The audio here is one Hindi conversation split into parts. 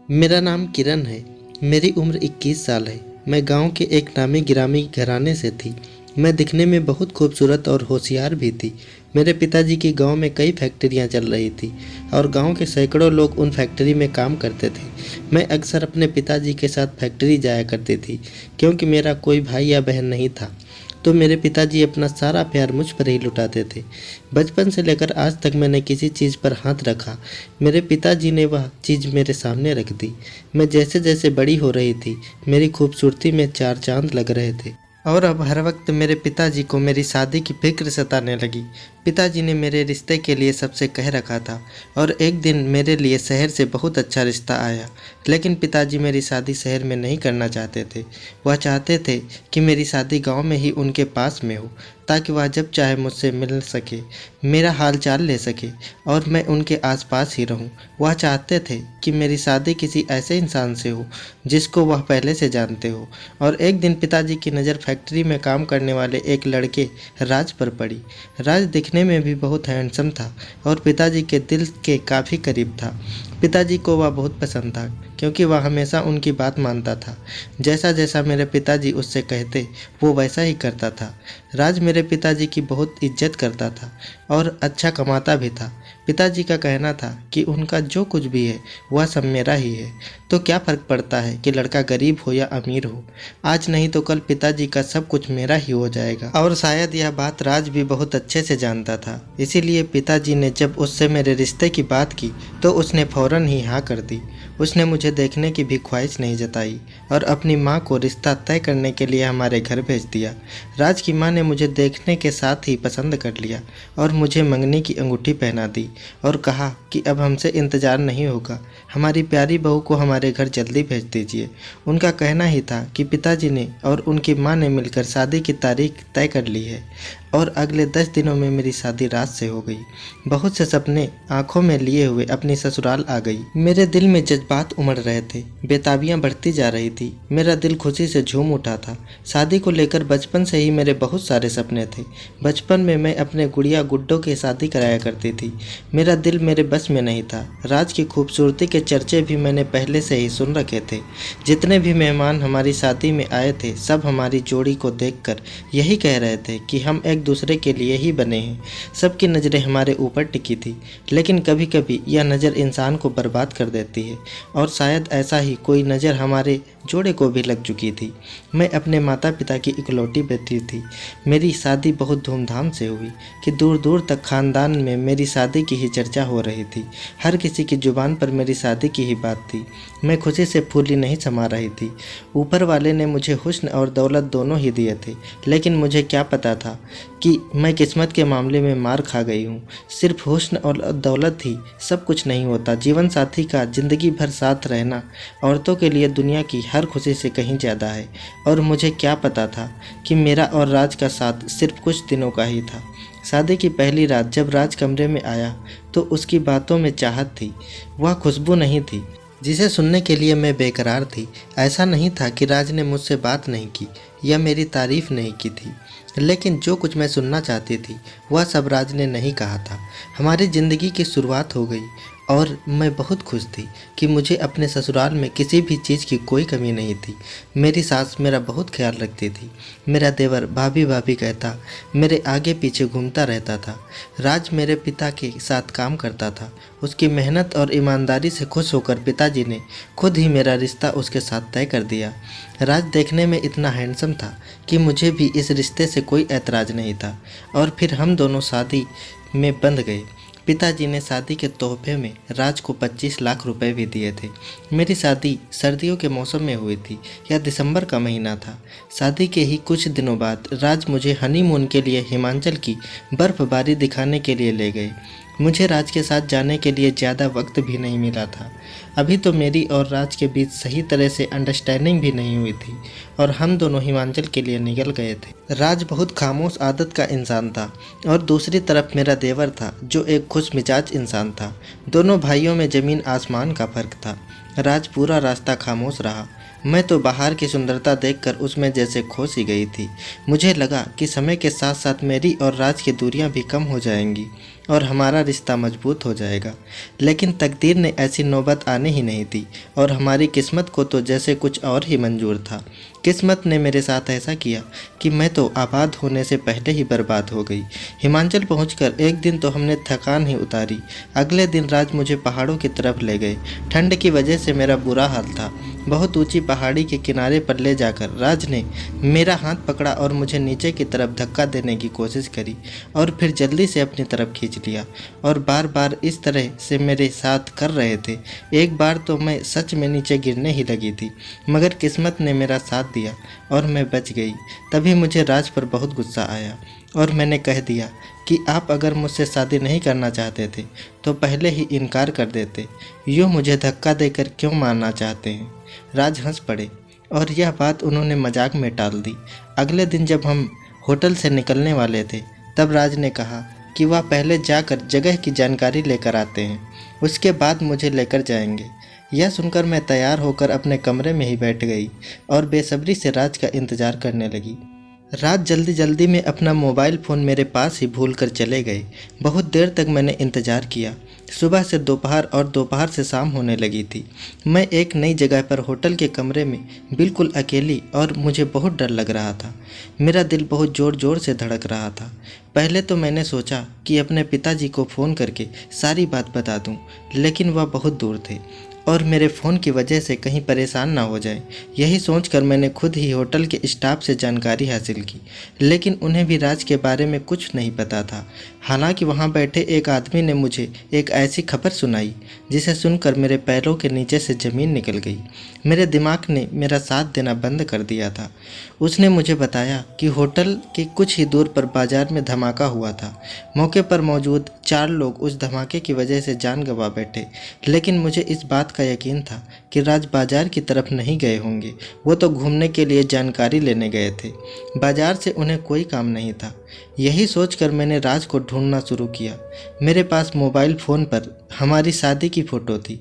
मेरा नाम किरण है। मेरी उम्र 21 साल है। मैं गांव के एक नामी गिरामी घराने से थी। मैं दिखने में बहुत खूबसूरत और होशियार भी थी। मेरे पिताजी की गांव में कई फैक्ट्रियां चल रही थी और गांव के सैकड़ों लोग उन फैक्ट्री में काम करते थे। मैं अक्सर अपने पिताजी के साथ फैक्ट्री जाया करती थी क्योंकि मेरा कोई भाई या बहन नहीं था। तो मेरे पिताजी अपना सारा प्यार मुझ पर ही लुटाते थे। बचपन से लेकर आज तक मैंने किसी चीज़ पर हाथ रखा, मेरे पिताजी ने वह चीज़ मेरे सामने रख दी। मैं जैसे जैसे बड़ी हो रही थी, मेरी खूबसूरती में चार चांद लग रहे थे और अब हर वक्त मेरे पिताजी को मेरी शादी की फिक्र सताने लगी। पिताजी ने मेरे रिश्ते के लिए सबसे कह रखा था और एक दिन मेरे लिए शहर से बहुत अच्छा रिश्ता आया। लेकिन पिताजी मेरी शादी शहर में नहीं करना चाहते थे। वह चाहते थे कि मेरी शादी गांव में ही उनके पास में हो, ताकि वह जब चाहे मुझसे मिल सके, मेरा हाल चाल ले सके और मैं उनके आसपास ही रहूं। वह चाहते थे कि मेरी शादी किसी ऐसे इंसान से हो जिसको वह पहले से जानते हो। और एक दिन पिताजी की नज़र फैक्ट्री में काम करने वाले एक लड़के राज पर पड़ी। राज दिखने में भी बहुत हैंडसम था और पिताजी के दिल के काफ़ी करीब था। पिताजी को वह बहुत पसंद था क्योंकि वह हमेशा उनकी बात मानता था। जैसा जैसा मेरे पिताजी उससे कहते वो वैसा ही करता था। राज मेरे पिताजी की बहुत इज्जत करता था और अच्छा कमाता भी था। पिताजी का कहना था कि उनका जो कुछ भी है वह सब मेरा ही है, तो क्या फ़र्क पड़ता है कि लड़का गरीब हो या अमीर हो। आज नहीं तो कल पिताजी का सब कुछ मेरा ही हो जाएगा। और शायद यह बात राज भी बहुत अच्छे से जानता था। इसीलिए पिताजी ने जब उससे मेरे रिश्ते की बात की तो उसने फ़ौरन ही हाँ कर दी। उसने मुझे देखने की भी ख्वाहिश नहीं जताई और अपनी माँ को रिश्ता तय करने के लिए हमारे घर भेज दिया। राज की माँ ने मुझे देखने के साथ ही पसंद कर लिया और मुझे मंगनी की अंगूठी पहना दी और कहा कि अब हमसे इंतज़ार नहीं होगा, हमारी प्यारी बहू को हमारे घर जल्दी भेज दीजिए। उनका कहना ही था कि पिताजी ने और उनकी माँ ने मिलकर शादी की तारीख तय कर ली है और अगले 10 दिनों में मेरी शादी रात से हो गई। बहुत से सपने आंखों में लिए हुए अपनी ससुराल आ गई। मेरे दिल में जज्बात उमड़ रहे थे, बेताबियां बढ़ती जा रही थी। मेरा दिल खुशी से झूम उठा था। शादी को लेकर बचपन से ही मेरे बहुत सारे सपने थे। बचपन में मैं अपने गुड़िया गुड्डों की शादी कराया करती थी। मेरा दिल मेरे बस में नहीं था। राज की खूबसूरती के चर्चे भी मैंने पहले से ही सुन रखे थे। जितने भी मेहमान हमारी शादी में आए थे सब हमारी जोड़ी को देखकर यही कह रहे थे कि हम एक दूसरे के लिए ही बने हैं। सबकी नज़रें हमारे ऊपर टिकी थी, लेकिन कभी कभी यह नज़र इंसान को बर्बाद कर देती है और शायद ऐसा ही कोई नज़र हमारे जोड़े को भी लग चुकी थी। मैं अपने माता पिता की इकलौती बेटी थी। मेरी शादी बहुत धूमधाम से हुई कि दूर दूर तक ख़ानदान में मेरी शादी की ही चर्चा हो रही थी। हर किसी की ज़ुबान पर मेरी शादी की ही बात थी। मैं खुशी से फूली नहीं समा रही थी। ऊपर वाले ने मुझे हुस्न और दौलत दोनों ही दिए थे, लेकिन मुझे क्या पता था कि मैं किस्मत के मामले में मार खा गई हूँ। सिर्फ हुस्न और दौलत ही सब कुछ नहीं होता। जीवन साथी का ज़िंदगी भर साथ रहना औरतों के लिए दुनिया की हर खुशी से कहीं ज़्यादा है। और मुझे क्या पता था कि मेरा और राज का साथ सिर्फ कुछ दिनों का ही था। शादी की पहली रात जब राज कमरे में आया तो उसकी बातों में चाहत थी, वह खुशबू नहीं थी जिसे सुनने के लिए मैं बेकरार थी। ऐसा नहीं था कि राज ने मुझसे बात नहीं की या मेरी तारीफ़ नहीं की थी, लेकिन जो कुछ मैं सुनना चाहती थी वह सब राज ने नहीं कहा था। हमारी ज़िंदगी की शुरुआत हो गई और मैं बहुत खुश थी कि मुझे अपने ससुराल में किसी भी चीज़ की कोई कमी नहीं थी। मेरी सास मेरा बहुत ख्याल रखती थी। मेरा देवर भाभी भाभी कहता मेरे आगे पीछे घूमता रहता था। राज मेरे पिता के साथ काम करता था। उसकी मेहनत और ईमानदारी से खुश होकर पिताजी ने खुद ही मेरा रिश्ता उसके साथ तय कर दिया। राज देखने में इतना हैंडसम था कि मुझे भी इस रिश्ते से कोई ऐतराज़ नहीं था और फिर हम दोनों शादी में बंध गए। पिताजी ने शादी के तोहफे में राज को 25 लाख रुपए भी दिए थे। मेरी शादी सर्दियों के मौसम में हुई थी या दिसंबर का महीना था। शादी के ही कुछ दिनों बाद राज मुझे हनीमून के लिए हिमाचल की बर्फबारी दिखाने के लिए ले गए। मुझे राज के साथ जाने के लिए ज़्यादा वक्त भी नहीं मिला था। अभी तो मेरी और राज के बीच सही तरह से अंडरस्टैंडिंग भी नहीं हुई थी और हम दोनों हिमाचल के लिए निकल गए थे। राज बहुत खामोश आदत का इंसान था और दूसरी तरफ मेरा देवर था जो एक खुश मिजाज इंसान था। दोनों भाइयों में ज़मीन आसमान का फ़र्क था। राज पूरा रास्ता खामोश रहा। मैं तो बाहर की सुंदरता देखकर उसमें जैसे खो सी गई थी। मुझे लगा कि समय के साथ साथ मेरी और राज की दूरियां भी कम हो जाएंगी और हमारा रिश्ता मजबूत हो जाएगा। लेकिन तकदीर ने ऐसी नौबत आने ही नहीं दी और हमारी किस्मत को तो जैसे कुछ और ही मंजूर था। किस्मत ने मेरे साथ ऐसा किया कि मैं तो आबाद होने से पहले ही बर्बाद हो गई। हिमाचल पहुंचकर एक दिन तो हमने थकान ही उतारी। अगले दिन राज मुझे पहाड़ों की तरफ ले गए। ठंड की वजह से मेरा बुरा हाल था। बहुत ऊंची पहाड़ी के किनारे पर ले जाकर राज ने मेरा हाथ पकड़ा और मुझे नीचे की तरफ धक्का देने की कोशिश करी और फिर जल्दी से अपनी तरफ खींच लिया और बार बार इस तरह से मेरे साथ कर रहे थे। एक बार तो मैं सच में नीचे गिरने ही लगी थी, मगर किस्मत ने मेरा साथ दिया और मैं बच गई। तभी मुझे राज पर बहुत गुस्सा आया और मैंने कह दिया कि आप अगर मुझसे शादी नहीं करना चाहते थे तो पहले ही इनकार कर देते। यूँ मुझे धक्का देकर क्यों मारना चाहते हैं? राज हंस पड़े और यह बात उन्होंने मजाक में टाल दी। अगले दिन जब हम होटल से निकलने वाले थे तब राज ने कहा कि वह पहले जाकर जगह की जानकारी लेकर आते हैं, उसके बाद मुझे लेकर जाएंगे। यह सुनकर मैं तैयार होकर अपने कमरे में ही बैठ गई और बेसब्री से राज का इंतज़ार करने लगी। रात जल्दी जल्दी में अपना मोबाइल फ़ोन मेरे पास ही भूल कर चले गए। बहुत देर तक मैंने इंतज़ार किया। सुबह से दोपहर और दोपहर से शाम होने लगी थी। मैं एक नई जगह पर होटल के कमरे में बिल्कुल अकेली और मुझे बहुत डर लग रहा था। मेरा दिल बहुत ज़ोर ज़ोर से धड़क रहा था। पहले तो मैंने सोचा कि अपने पिताजी को फ़ोन करके सारी बात बता दूं, लेकिन वह बहुत दूर थे और मेरे फ़ोन की वजह से कहीं परेशान ना हो जाए। यही सोचकर मैंने खुद ही होटल के स्टाफ से जानकारी हासिल की, लेकिन उन्हें भी राज के बारे में कुछ नहीं पता था। हालांकि वहां बैठे एक आदमी ने मुझे एक ऐसी खबर सुनाई जिसे सुनकर मेरे पैरों के नीचे से ज़मीन निकल गई। मेरे दिमाग ने मेरा साथ देना बंद कर दिया था। उसने मुझे बताया कि होटल के कुछ ही दूर पर बाजार में धमाका हुआ था। मौके पर मौजूद 4 लोग उस धमाके की वजह से जान गंवा बैठे, लेकिन मुझे इस बात का यकीन था कि राज बाजार की तरफ नहीं गए होंगे। वो तो घूमने के लिए जानकारी लेने गए थे। बाजार से उन्हें कोई काम नहीं था। यही सोचकर मैंने राज को ढूंढना शुरू किया। मेरे पास मोबाइल फ़ोन पर हमारी शादी की फ़ोटो थी।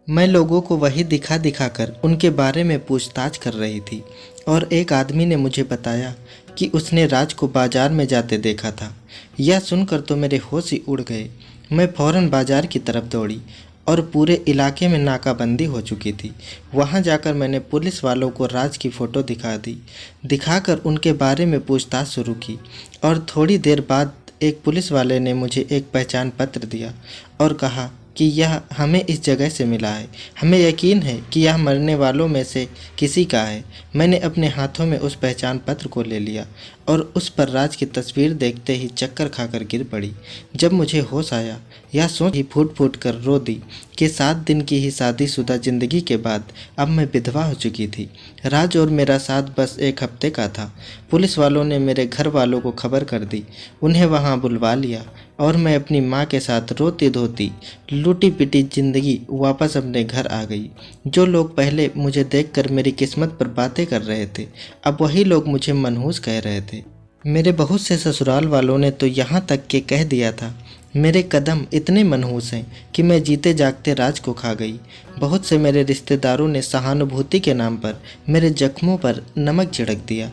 मैं लोगों को वही दिखा दिखाकर उनके बारे में पूछताछ कर रही थी और एक आदमी ने मुझे बताया कि उसने राज को बाजार में जाते देखा था। यह सुनकर तो मेरे होश ही उड़ गए। मैं फ़ौरन बाजार की तरफ दौड़ी और पूरे इलाके में नाकाबंदी हो चुकी थी। वहां जाकर मैंने पुलिस वालों को राज की फ़ोटो दिखाकर उनके बारे में पूछताछ शुरू की और थोड़ी देर बाद एक पुलिस वाले ने मुझे एक पहचान पत्र दिया और कहा कि यह हमें इस जगह से मिला है। हमें यकीन है कि यह मरने वालों में से किसी का है। मैंने अपने हाथों में उस पहचान पत्र को ले लिया और उस पर राज की तस्वीर देखते ही चक्कर खाकर गिर पड़ी। जब मुझे होश आया, यह सोच ही फूट फूट कर रो दी कि 7 दिन की ही शादीशुदा ज़िंदगी के बाद अब मैं विधवा हो चुकी थी। राज और मेरा साथ बस 1 हफ्ते का था। पुलिस वालों ने मेरे घर वालों को खबर कर दी। उन्हें वहां बुलवा लिया और मैं अपनी माँ के साथ रोती धोती लूटी पिटी ज़िंदगी वापस अपने घर आ गई। जो लोग पहले मुझे देखकर मेरी किस्मत पर बातें कर रहे थे, अब वही लोग मुझे मनहूस कह रहे थे। मेरे बहुत से ससुराल वालों ने तो यहाँ तक के कह दिया था मेरे कदम इतने मनहूस हैं कि मैं जीते जागते राज को खा गई। बहुत से मेरे रिश्तेदारों ने सहानुभूति के नाम पर मेरे जख्मों पर नमक छिड़क दिया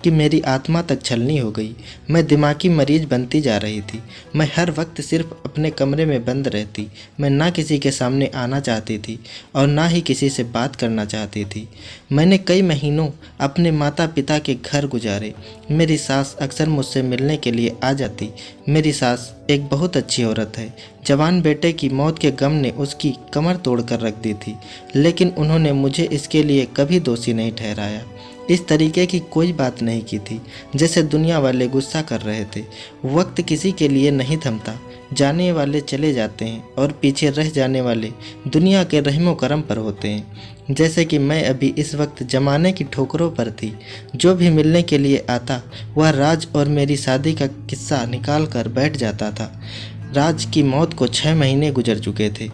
कि मेरी आत्मा तक छलनी हो गई। मैं दिमागी मरीज बनती जा रही थी। मैं हर वक्त सिर्फ अपने कमरे में बंद रहती। मैं ना किसी के सामने आना चाहती थी और ना ही किसी से बात करना चाहती थी। मैंने कई महीनों अपने माता पिता के घर गुजारे। मेरी सास अक्सर मुझसे मिलने के लिए आ जाती। मेरी सास एक बहुत अच्छी औरत है। जवान बेटे की मौत के गम ने उसकी कमर तोड़ कर रख दी थी, लेकिन उन्होंने मुझे इसके लिए कभी दोषी नहीं ठहराया। इस तरीके की कोई बात नहीं की थी जैसे दुनिया वाले गुस्सा कर रहे थे। वक्त किसी के लिए नहीं थमता। जाने वाले चले जाते हैं और पीछे रह जाने वाले दुनिया के रहमो करम पर होते हैं। जैसे कि मैं अभी इस वक्त ज़माने की ठोकरों पर थी। जो भी मिलने के लिए आता वह राज और मेरी शादी का किस्सा निकाल कर बैठ जाता था। राज की मौत को 6 महीने गुजर चुके थे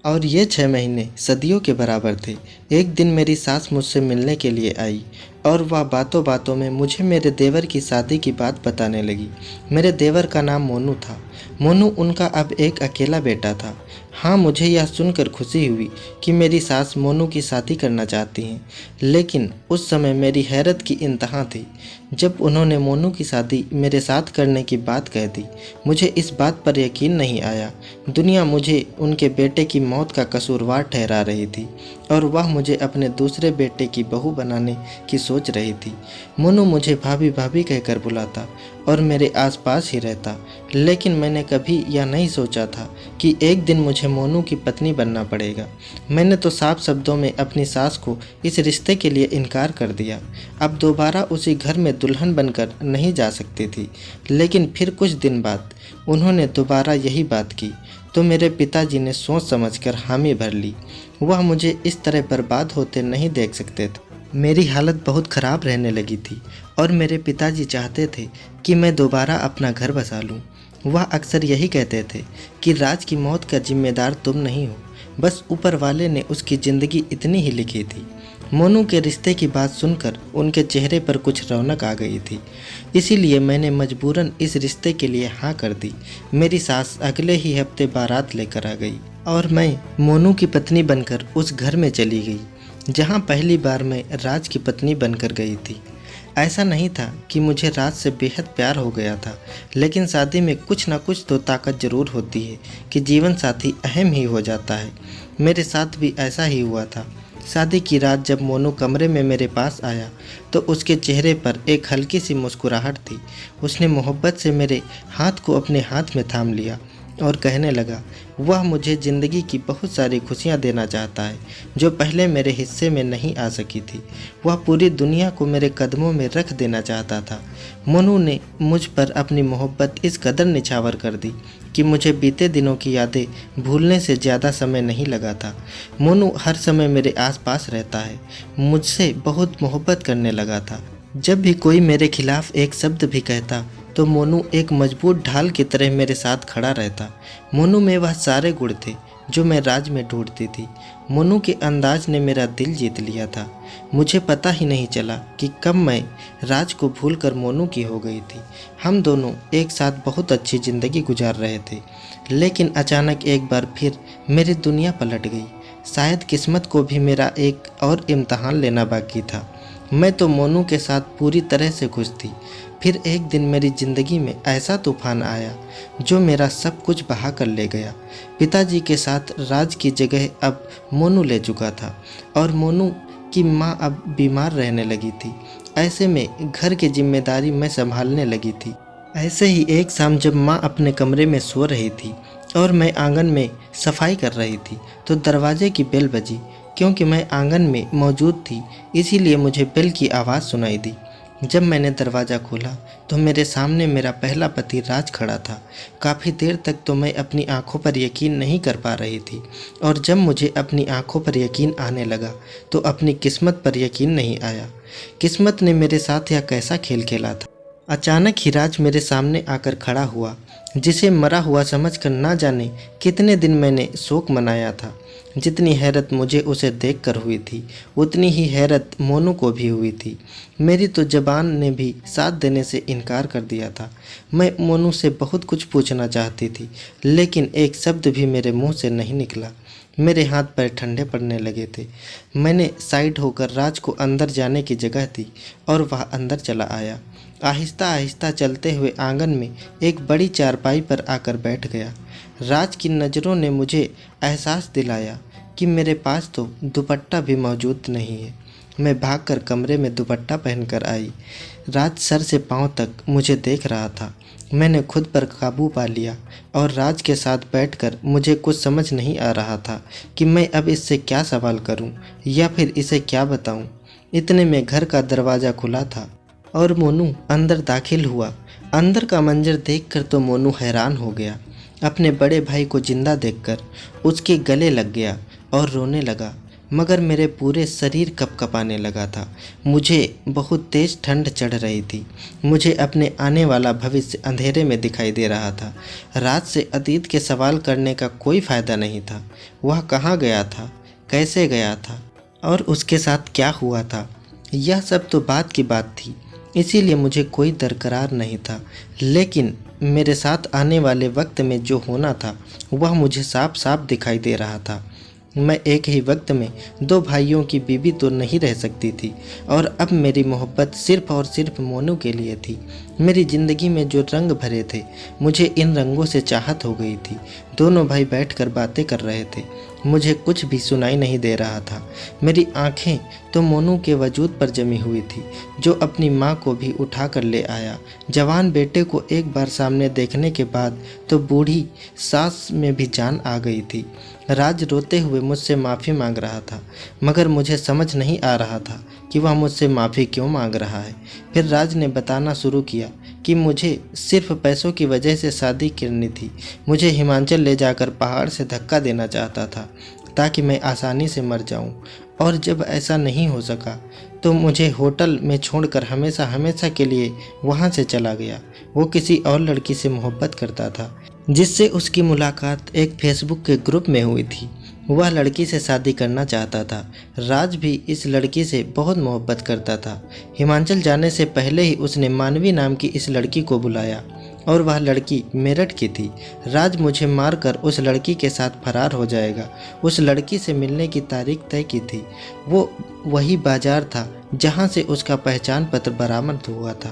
और ये 6 महीने सदियों के बराबर थे। एक दिन मेरी सास मुझसे मिलने के लिए आई और वह बातों बातों में मुझे मेरे देवर की शादी की बात बताने लगी। मेरे देवर का नाम मोनू था। मोनू उनका अब एक अकेला बेटा था। हाँ, मुझे यह सुनकर खुशी हुई कि मेरी सास मोनू की शादी करना चाहती हैं, लेकिन उस समय मेरी हैरत की इंतहा थी जब उन्होंने मोनू की शादी मेरे साथ करने की बात कह दी। मुझे इस बात पर यकीन नहीं आया। दुनिया मुझे उनके बेटे की मौत का कसूरवार ठहरा रही थी और वह मुझे अपने दूसरे बेटे की बहू बनाने की सोच रही थी। मोनू मुझे भाभी भाभी कहकर बुलाता और मेरे आसपास ही रहता, लेकिन मैंने कभी यह नहीं सोचा था कि एक दिन मुझे मोनू की पत्नी बनना पड़ेगा। मैंने तो साफ शब्दों में अपनी सास को इस रिश्ते के लिए इनकार कर दिया। अब दोबारा उसी घर में दुल्हन बनकर नहीं जा सकती थी। लेकिन फिर कुछ दिन बाद उन्होंने दोबारा यही बात की तो मेरे पिताजी ने सोच समझकर हामी भर ली। वह मुझे इस तरह बर्बाद होते नहीं देख सकते थे। मेरी हालत बहुत ख़राब रहने लगी थी और मेरे पिताजी चाहते थे कि मैं दोबारा अपना घर बसा लूं। वह अक्सर यही कहते थे कि राज की मौत का जिम्मेदार तुम नहीं हो, बस ऊपर वाले ने उसकी ज़िंदगी इतनी ही लिखी थी। मोनू के रिश्ते की बात सुनकर उनके चेहरे पर कुछ रौनक आ गई थी, इसीलिए मैंने मजबूरन इस रिश्ते के लिए हाँ कर दी। मेरी सास अगले ही हफ्ते बारात लेकर आ गई और मैं मोनू की पत्नी बनकर उस घर में चली गई जहाँ पहली बार मैं राज की पत्नी बनकर गई थी। ऐसा नहीं था कि मुझे राज से बेहद प्यार हो गया था, लेकिन शादी में कुछ ना कुछ तो ताकत ज़रूर होती है कि जीवन साथी अहम ही हो जाता है। मेरे साथ भी ऐसा ही हुआ था। शादी की रात जब मोनू कमरे में मेरे पास आया तो उसके चेहरे पर एक हल्की सी मुस्कुराहट थी। उसने मोहब्बत से मेरे हाथ को अपने हाथ में थाम लिया और कहने लगा, वह मुझे ज़िंदगी की बहुत सारी खुशियाँ देना चाहता है जो पहले मेरे हिस्से में नहीं आ सकी थी। वह पूरी दुनिया को मेरे कदमों में रख देना चाहता था। मोनू ने मुझ पर अपनी मोहब्बत इस कदर निछावर कर दी कि मुझे बीते दिनों की यादें भूलने से ज़्यादा समय नहीं लगा था। मोनू हर समय मेरे आसपास रहता है, मुझसे बहुत मोहब्बत करने लगा था। जब भी कोई मेरे खिलाफ एक शब्द भी कहता तो मोनू एक मजबूत ढाल की तरह मेरे साथ खड़ा रहता। मोनू में वह सारे गुण थे जो मैं राज में ढूंढती थी। मोनू के अंदाज ने मेरा दिल जीत लिया था। मुझे पता ही नहीं चला कि कब मैं राज को भूलकर मोनू की हो गई थी। हम दोनों एक साथ बहुत अच्छी ज़िंदगी गुजार रहे थे, लेकिन अचानक एक बार फिर मेरी दुनिया पलट गई। शायद किस्मत को भी मेरा एक और इम्तहान लेना बाकी था। मैं तो मोनू के साथ पूरी तरह से खुश थी। फिर एक दिन मेरी ज़िंदगी में ऐसा तूफान आया जो मेरा सब कुछ बहा कर ले गया। पिताजी के साथ राज की जगह अब मोनू ले चुका था और मोनू की माँ अब बीमार रहने लगी थी। ऐसे में घर की जिम्मेदारी मैं संभालने लगी थी। ऐसे ही एक शाम जब माँ अपने कमरे में सो रही थी और मैं आंगन में सफाई कर रही थी तो दरवाजे की बेल बजी। क्योंकि मैं आंगन में मौजूद थी इसीलिए मुझे बेल की आवाज़ सुनाई दी। जब मैंने दरवाज़ा खोला तो मेरे सामने मेरा पहला पति राज खड़ा था। काफ़ी देर तक तो मैं अपनी आंखों पर यकीन नहीं कर पा रही थी और जब मुझे अपनी आंखों पर यकीन आने लगा तो अपनी किस्मत पर यकीन नहीं आया। किस्मत ने मेरे साथ यह कैसा खेल खेला था। अचानक ही राज मेरे सामने आकर खड़ा हुआ, जिसे मरा हुआ समझकर ना जाने कितने दिन मैंने शोक मनाया था। जितनी हैरत मुझे उसे देखकर हुई थी उतनी ही हैरत मोनू को भी हुई थी। मेरी तो ज़बान ने भी साथ देने से इनकार कर दिया था। मैं मोनू से बहुत कुछ पूछना चाहती थी, लेकिन एक शब्द भी मेरे मुंह से नहीं निकला। मेरे हाथ पैर ठंडे पड़ने लगे थे। मैंने साइड होकर राज को अंदर जाने की जगह दी और वह अंदर चला आया। आहिस्ता आहिस्ता चलते हुए आंगन में एक बड़ी चारपाई पर आकर बैठ गया। राज की नज़रों ने मुझे एहसास दिलाया कि मेरे पास तो दुपट्टा भी मौजूद नहीं है। मैं भागकर कमरे में दुपट्टा पहनकर आई। राज सर से पांव तक मुझे देख रहा था। मैंने खुद पर काबू पा लिया और राज के साथ बैठकर मुझे कुछ समझ नहीं आ रहा था कि मैं अब इससे क्या सवाल करूं या फिर इसे क्या बताऊं। इतने में घर का दरवाज़ा खुला था और मोनू अंदर दाखिल हुआ। अंदर का मंजर देखकर तो मोनू हैरान हो गया। अपने बड़े भाई को जिंदा देखकर उसके गले लग गया और रोने लगा, मगर मेरे पूरे शरीर कँपकँपाने लगा था। मुझे बहुत तेज़ ठंड चढ़ रही थी। मुझे अपने आने वाला भविष्य अंधेरे में दिखाई दे रहा था। रात से अतीत के सवाल करने का कोई फ़ायदा नहीं था। वह कहाँ गया था, कैसे गया था और उसके साथ क्या हुआ था, यह सब तो बात की बात थी, इसीलिए मुझे कोई दरकरार नहीं था। लेकिन मेरे साथ आने वाले वक्त में जो होना था वह मुझे साफ साफ दिखाई दे रहा था। मैं एक ही वक्त में दो भाइयों की बीवी तो नहीं रह सकती थी, और अब मेरी मोहब्बत सिर्फ और सिर्फ मोनू के लिए थी। मेरी ज़िंदगी में जो रंग भरे थे, मुझे इन रंगों से चाहत हो गई थी। दोनों भाई बैठकर बातें कर रहे थे, मुझे कुछ भी सुनाई नहीं दे रहा था। मेरी आंखें तो मोनू के वजूद पर जमी हुई थी, जो अपनी माँ को भी उठा कर ले आया। जवान बेटे को एक बार सामने देखने के बाद तो बूढ़ी सास में भी जान आ गई थी। राज रोते हुए मुझसे माफ़ी मांग रहा था, मगर मुझे समझ नहीं आ रहा था कि वह मुझसे माफ़ी क्यों मांग रहा है। फिर राज ने बताना शुरू किया कि मुझे सिर्फ पैसों की वजह से शादी करनी थी। मुझे हिमाचल ले जाकर पहाड़ से धक्का देना चाहता था ताकि मैं आसानी से मर जाऊं, और जब ऐसा नहीं हो सका तो मुझे होटल में छोड़कर हमेशा हमेशा के लिए वहां से चला गया। वो किसी और लड़की से मोहब्बत करता था, जिससे उसकी मुलाकात एक फेसबुक के ग्रुप में हुई थी। वह लड़की से शादी करना चाहता था। राज भी इस लड़की से बहुत मोहब्बत करता था। हिमाचल जाने से पहले ही उसने मानवी नाम की इस लड़की को बुलाया, और वह लड़की मेरठ की थी। राज मुझे मारकर उस लड़की के साथ फरार हो जाएगा। उस लड़की से मिलने की तारीख तय की थी। वो वही बाजार था जहां से उसका पहचान पत्र बरामद हुआ था।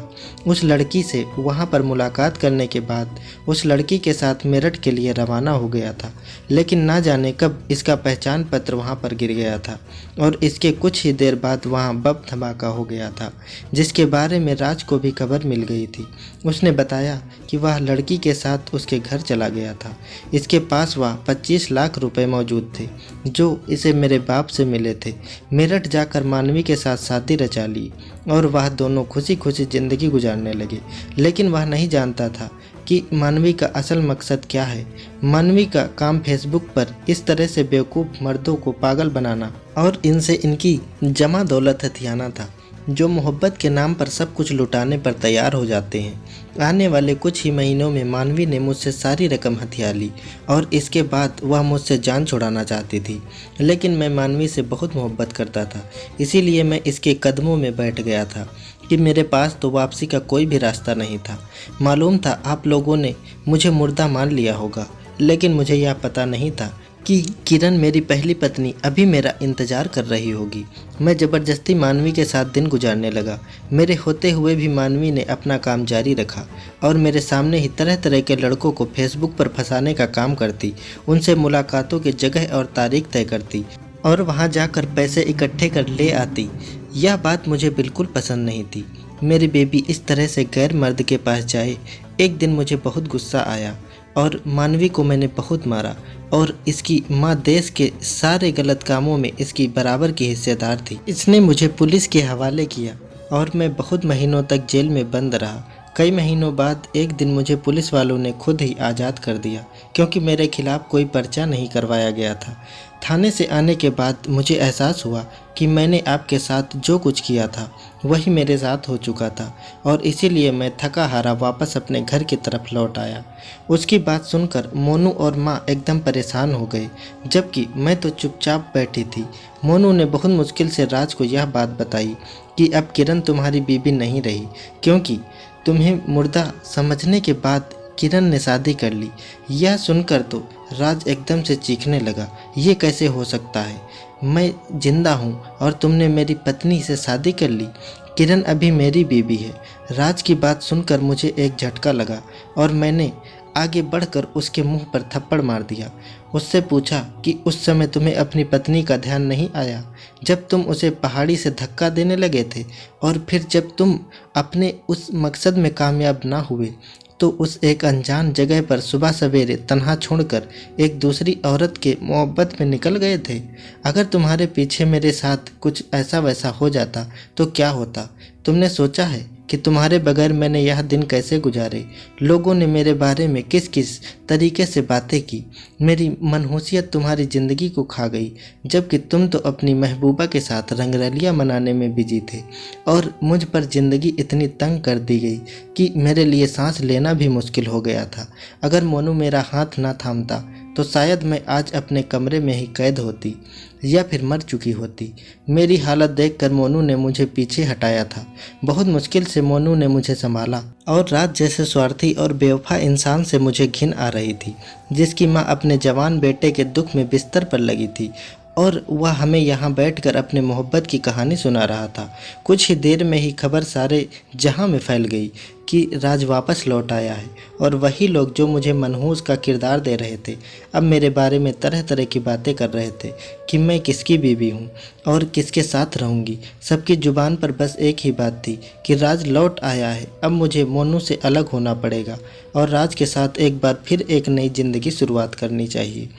उस लड़की से वहां पर मुलाकात करने के बाद उस लड़की के साथ मेरठ के लिए रवाना हो गया था, लेकिन ना जाने कब इसका पहचान पत्र वहां पर गिर गया था, और इसके कुछ ही देर बाद वहां बम धमाका हो गया था, जिसके बारे में राज को भी खबर मिल गई थी। उसने बताया कि वह लड़की के साथ उसके घर चला गया था। इसके पास वह 25 लाख रुपए मौजूद थे, जो इसे मेरे बाप से मिले थे। मेरठ जाकर मानवी के साथ शादी रचा ली, और वह दोनों खुशी खुशी ज़िंदगी गुजारने लगे। लेकिन वह नहीं जानता था कि मानवी का असल मकसद क्या है। मानवी का काम फेसबुक पर इस तरह से बेवकूफ़ मर्दों को पागल बनाना और इनसे इनकी जमा दौलत हथियाना था, जो मोहब्बत के नाम पर सब कुछ लुटाने पर तैयार हो जाते हैं। आने वाले कुछ ही महीनों में मानवी ने मुझसे सारी रकम हथिया ली, और इसके बाद वह मुझसे जान छुड़ाना चाहती थी। लेकिन मैं मानवी से बहुत मोहब्बत करता था, इसीलिए मैं इसके कदमों में बैठ गया था कि मेरे पास तो वापसी का कोई भी रास्ता नहीं था। मालूम था आप लोगों ने मुझे मुर्दा मान लिया होगा, लेकिन मुझे यह पता नहीं था कि किरण मेरी पहली पत्नी अभी मेरा इंतज़ार कर रही होगी। मैं ज़बरदस्ती मानवी के साथ दिन गुजारने लगा। मेरे होते हुए भी मानवी ने अपना काम जारी रखा, और मेरे सामने ही तरह तरह के लड़कों को फेसबुक पर फंसाने का काम करती, उनसे मुलाकातों की जगह और तारीख तय करती, और वहां जाकर पैसे इकट्ठे कर ले आती। यह बात मुझे बिल्कुल पसंद नहीं थी। मेरी बेबी इस तरह से गैर मर्द के पास जाए। एक दिन मुझे बहुत गुस्सा आया, और मानवी को मैंने बहुत मारा, और इसकी माँ देश के सारे गलत कामों में इसकी बराबर की हिस्सेदार थी। इसने मुझे पुलिस के हवाले किया, और मैं बहुत महीनों तक जेल में बंद रहा। कई महीनों बाद एक दिन मुझे पुलिस वालों ने खुद ही आज़ाद कर दिया, क्योंकि मेरे खिलाफ कोई पर्चा नहीं करवाया गया था। थाने से आने के बाद मुझे एहसास हुआ कि मैंने आपके साथ जो कुछ किया था वही मेरे साथ हो चुका था, और इसीलिए मैं थका हारा वापस अपने घर की तरफ लौट आया। उसकी बात सुनकर मोनू और माँ एकदम परेशान हो गए, जबकि मैं तो चुपचाप बैठी थी। मोनू ने बहुत मुश्किल से राज को यह बात बताई कि अब किरण तुम्हारी बीबी नहीं रही, क्योंकि तुम्हें मुर्दा समझने के बाद किरण ने शादी कर ली। यह सुनकर तो राज एकदम से चीखने लगा, ये कैसे हो सकता है? मैं जिंदा हूँ और तुमने मेरी पत्नी से शादी कर ली। किरण अभी मेरी बीबी है। राज की बात सुनकर मुझे एक झटका लगा, और मैंने आगे बढ़कर उसके मुंह पर थप्पड़ मार दिया। उससे पूछा कि उस समय तुम्हें अपनी पत्नी का ध्यान नहीं आया, जब तुम उसे पहाड़ी से धक्का देने लगे थे, और फिर जब तुम अपने उस मकसद में कामयाब ना हुए तो उस एक अनजान जगह पर सुबह सवेरे तन्हा छोड़कर एक दूसरी औरत के मोहब्बत में निकल गए थे। अगर तुम्हारे पीछे मेरे साथ कुछ ऐसा वैसा हो जाता तो क्या होता? तुमने सोचा है कि तुम्हारे बगैर मैंने यह दिन कैसे गुजारे? लोगों ने मेरे बारे में किस किस तरीके से बातें की। मेरी मनहूसियत तुम्हारी ज़िंदगी को खा गई, जबकि तुम तो अपनी महबूबा के साथ रंगरलियां मनाने में बिजी थे, और मुझ पर ज़िंदगी इतनी तंग कर दी गई कि मेरे लिए सांस लेना भी मुश्किल हो गया था। अगर मोनू मेरा हाथ ना थामता तो शायद मैं आज अपने कमरे में ही कैद होती या फिर मर चुकी होती। मेरी हालत देखकर मोनू ने मुझे पीछे हटाया था। बहुत मुश्किल से मोनू ने मुझे संभाला और राज जैसे स्वार्थी और बेवफा इंसान से मुझे घिन आ रही थी, जिसकी माँ अपने जवान बेटे के दुख में बिस्तर पर लगी थी और वह हमें यहाँ बैठकर अपने मोहब्बत की कहानी सुना रहा था। कुछ ही देर में ही खबर सारे जहां में फैल गई कि राज वापस लौट आया है और वही लोग जो मुझे मनहूस का किरदार दे रहे थे अब मेरे बारे में तरह तरह की बातें कर रहे थे कि मैं किसकी बीवी हूँ और किसके साथ रहूँगी। सबकी जुबान पर बस एक ही बात थी कि राज लौट आया है, अब मुझे मोनू से अलग होना पड़ेगा और राज के साथ एक बार फिर एक नई ज़िंदगी शुरुआत करनी चाहिए।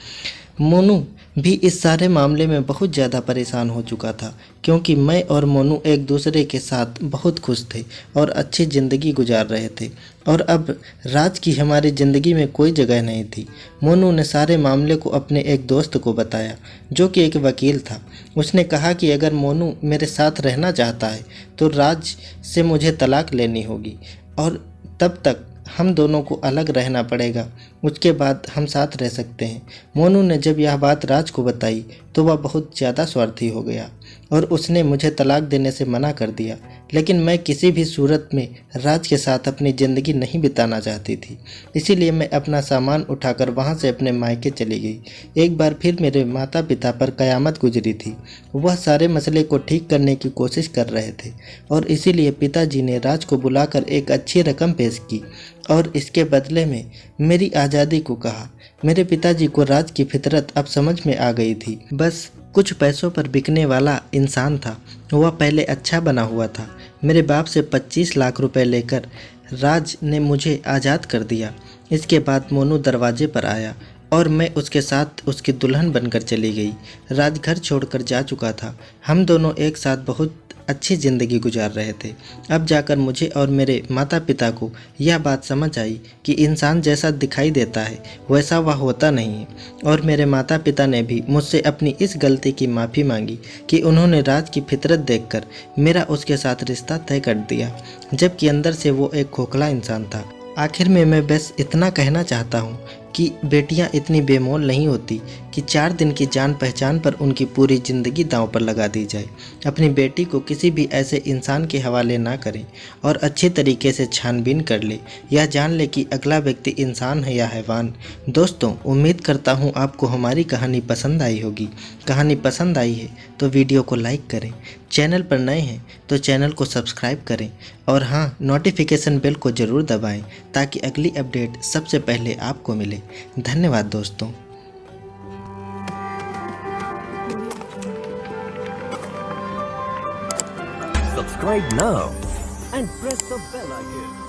मोनू भी इस सारे मामले में बहुत ज़्यादा परेशान हो चुका था, क्योंकि मैं और मोनू एक दूसरे के साथ बहुत खुश थे और अच्छी ज़िंदगी गुजार रहे थे और अब राज की हमारी ज़िंदगी में कोई जगह नहीं थी। मोनू ने सारे मामले को अपने एक दोस्त को बताया जो कि एक वकील था। उसने कहा कि अगर मोनू मेरे साथ रहना चाहता है तो राज से मुझे तलाक लेनी होगी और तब तक हम दोनों को अलग रहना पड़ेगा, उसके बाद हम साथ रह सकते हैं। मोनू ने जब यह बात राज को बताई तो वह बहुत ज़्यादा स्वार्थी हो गया और उसने मुझे तलाक देने से मना कर दिया, लेकिन मैं किसी भी सूरत में राज के साथ अपनी ज़िंदगी नहीं बिताना चाहती थी। इसीलिए मैं अपना सामान उठाकर वहाँ से अपने मायके चली गई। एक बार फिर मेरे माता पिता पर क़यामत गुजरी थी। वह सारे मसले को ठीक करने की कोशिश कर रहे थे और इसीलिए पिताजी ने राज को बुलाकर एक अच्छी रकम पेश की और इसके बदले में मेरी आज़ादी को कहा। मेरे पिताजी को राज की फितरत अब समझ में आ गई थी। बस कुछ पैसों पर बिकने वाला इंसान था। वह पहले अच्छा बना हुआ था। मेरे बाप से 25 लाख रुपए लेकर राज ने मुझे आज़ाद कर दिया। इसके बाद मोनू दरवाजे पर आया और मैं उसके साथ उसकी दुल्हन बनकर चली गई। राज घर छोड़कर जा चुका था। हम दोनों एक साथ बहुत अच्छी ज़िंदगी गुजार रहे थे। अब जाकर मुझे और मेरे माता पिता को यह बात समझ आई कि इंसान जैसा दिखाई देता है वैसा वह होता नहीं है और मेरे माता पिता ने भी मुझसे अपनी इस गलती की माफ़ी मांगी कि उन्होंने राज की फितरत देखकर मेरा उसके साथ रिश्ता तय कर दिया, जबकि अंदर से वो एक खोखला इंसान था। आखिर में मैं बस इतना कहना चाहता हूँ कि बेटियां इतनी बेमोल नहीं होती कि 4 दिन की जान पहचान पर उनकी पूरी ज़िंदगी दांव पर लगा दी जाए। अपनी बेटी को किसी भी ऐसे इंसान के हवाले ना करें और अच्छे तरीके से छानबीन कर ले, यह जान ले कि अगला व्यक्ति इंसान है या हैवान। दोस्तों, उम्मीद करता हूँ आपको हमारी कहानी पसंद आई होगी। कहानी पसंद आई है तो वीडियो को लाइक करें, चैनल पर नए हैं तो चैनल को सब्सक्राइब करें और हाँ, नोटिफिकेशन बेल को ज़रूर दबाएं ताकि अगली अपडेट सबसे पहले आपको मिले। धन्यवाद दोस्तों। Subscribe now and press the bell icon.